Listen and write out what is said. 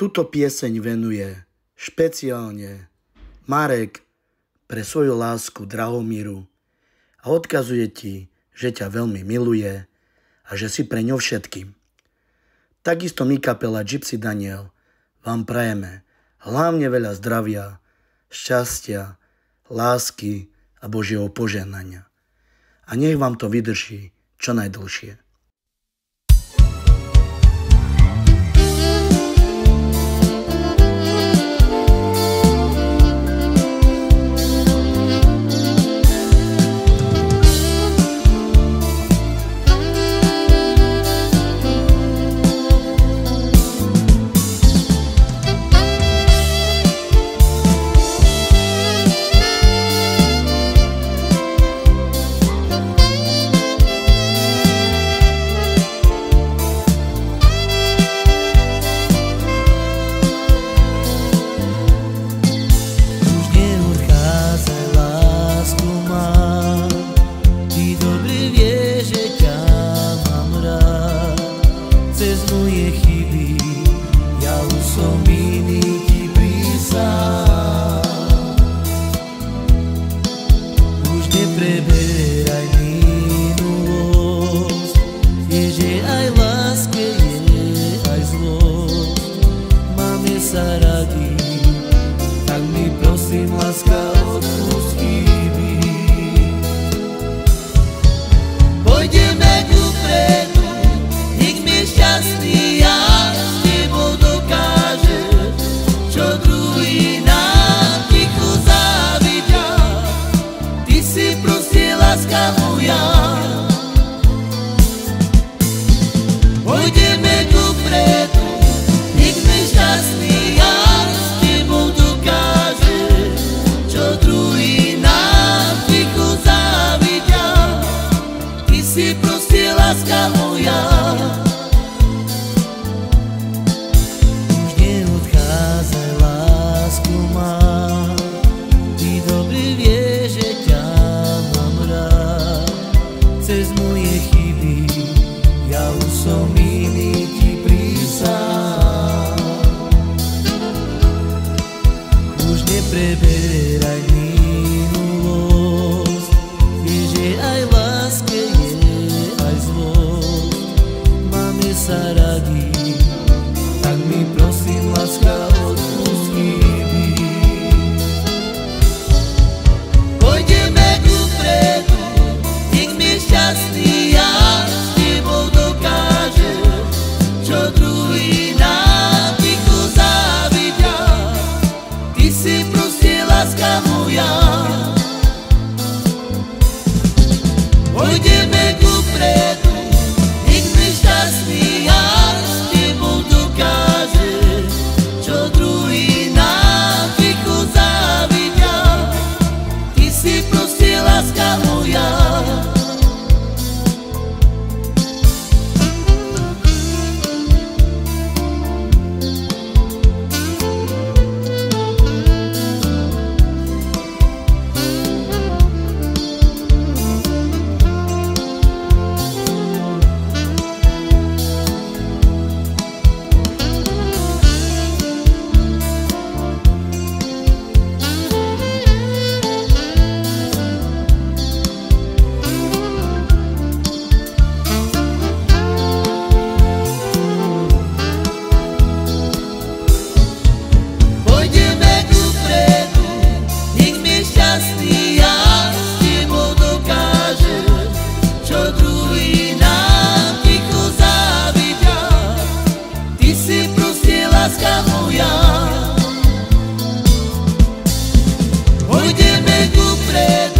Tuto pieseň venuje špeciálne Marek pre svoju lásku Drahomíru a odkazuje ti, že ťa veľmi miluje a že si pre ňou všetkým. Takisto my, kapela Gypsy Daniel, vám prajeme hlavne veľa zdravia, šťastia, lásky a Božieho požehnania. A nech vám to vydrží čo najdlhšie. Preberaj minulosť, je, že aj láske je aj zlosť. Máme sa radi, tak mi prosím, láska, odpusť chyby. Pôjdeme kupredu, nech mi šťastný ja s tebou dokážem, čo druhý nám ticho závidia. Ty si proste láska moja. Pôjdeme dopredu, nech mi šťastný ja s tebou dokážem, čo druhý nám ticho závidia. Ty si proste láska moja. Už neodchádzaj, lásku mám, ty dobre vieš, že ťa mám rád. Cez moje chyby ja už som iný, ti prísahám. Už nepreberaj minulosť, vieš, že aj láske je aj zlosť. Máme sa radi, tak mi prosím, láska, odpusť chyby. Pôjdeme kupredu, nech mi šťastný ja s tebou dokážem, čo druhý nám ticho závidia. Ty si proste láska moja. Pôjdeme kupredu, nech mi šťastný ja s tebou dokážem, čo druhý nám ticho závidia. Ty si proste láska moja. Pôjdeme kupredu, nech mi šťastný ja s tebou dokážem, čo druhý nám ticho závidia. Ty si proste láska moja. Pôjdeme kupredu,